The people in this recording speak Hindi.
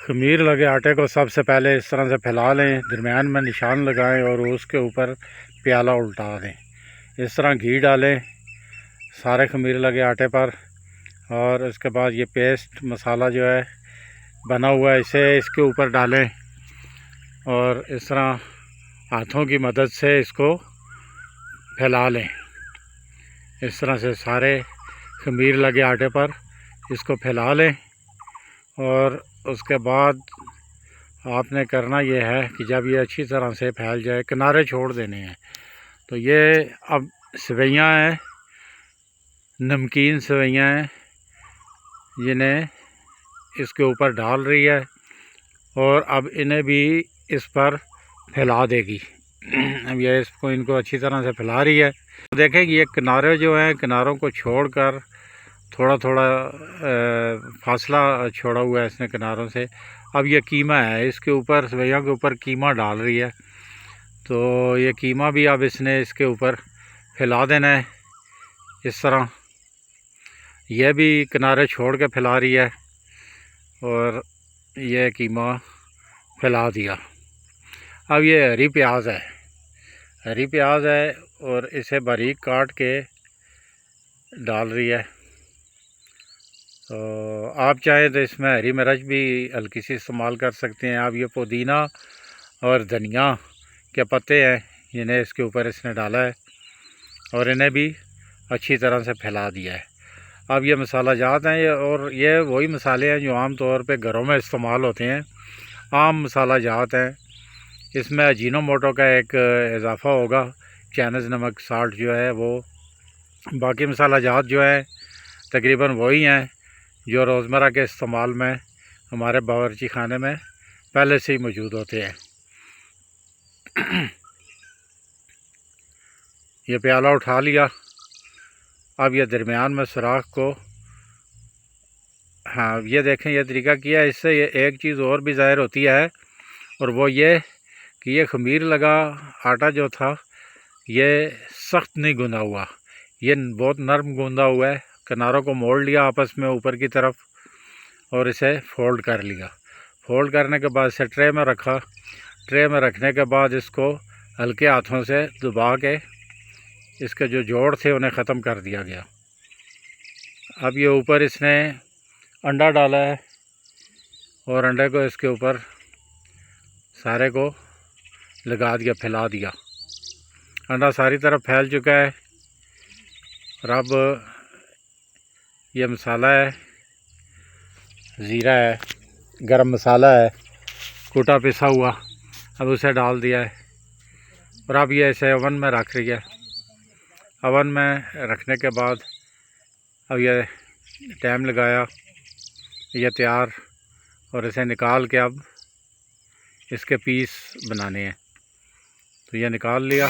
खमीर लगे आटे को सबसे पहले इस तरह से फैला लें, दरमियान में निशान लगाएं और उसके ऊपर प्याला उल्टा दें। इस तरह घी डालें सारे खमीर लगे आटे पर, और उसके बाद ये पेस्ट मसाला जो है बना हुआ है इसे इसके ऊपर डालें और इस तरह हाथों की मदद से इसको फैला लें। इस तरह से सारे खमीर लगे आटे पर इसको फैला लें और उसके बाद आपने करना ये है कि जब ये अच्छी तरह से फैल जाए किनारे छोड़ देने हैं। तो ये अब सेवइयाँ हैं, नमकीन सेवइयाँ हैं, जिन्हें इसके ऊपर डाल रही है और अब इन्हें भी इस पर फैला देगी। अब ये इनको अच्छी तरह से फैला रही है। तो देखें कि ये किनारे जो हैं, किनारों को छोड़कर थोड़ा थोड़ा फासला छोड़ा हुआ है इसने किनारों से। अब ये कीमा है, इसके ऊपर सेवइयों के ऊपर कीमा डाल रही है। तो ये कीमा भी अब इसने इसके ऊपर फैला देना है इस तरह। यह भी किनारे छोड़ के फैला रही है और यह कीमा फैला दिया। अब ये हरी प्याज है, हरी प्याज है और इसे बारीक काट के डाल रही है। तो आप चाहें तो इसमें हरी मिर्च भी हल्की सी इस्तेमाल कर सकते हैं। अब ये पुदीना और धनिया के पत्ते हैं, जिन्हें इसके ऊपर इसने डाला है और इन्हें भी अच्छी तरह से फैला दिया है। अब ये मसाला जात हैं और ये वही मसाले हैं जो आम तौर पे घरों में इस्तेमाल होते हैं, आम मसाला जात हैं। इसमें अजीनोमोटो का एक इजाफ़ा होगा, चाइनीज़ नमक साल्ट जो है वो। बाकी मसाला जात जो है तकरीबन वही हैं जो रोज़मर्रा के इस्तेमाल में हमारे बावर्ची खाने में पहले से ही मौजूद होते हैं। ये प्याला उठा लिया। अब ये दरमियान में सुराख को, हाँ ये देखें ये तरीका किया। इससे ये एक चीज़ और भी ज़ाहिर होती है और वो ये कि ये खमीर लगा आटा जो था ये सख्त नहीं गूंदा हुआ, ये बहुत नरम गूंदा हुआ है। किनारों को मोड़ लिया आपस में ऊपर की तरफ और इसे फोल्ड कर लिया। फोल्ड करने के बाद इसे ट्रे में रखा। ट्रे में रखने के बाद इसको हल्के हाथों से दबा के इसके जो जोड़ थे उन्हें ख़त्म कर दिया गया। अब ये ऊपर इसने अंडा डाला है और अंडे को इसके ऊपर सारे को लगा दिया, फैला दिया। अंडा सारी तरफ फैल चुका है। और अब ये मसाला है, ज़ीरा है, गरम मसाला है कूटा पिसा हुआ, अब उसे डाल दिया है और अब ये इसे ओवन में रख रही है। ओवन में रखने के बाद अब ये टाइम लगाया, ये तैयार, और इसे निकाल के अब इसके पीस बनाने हैं। तो ये निकाल लिया।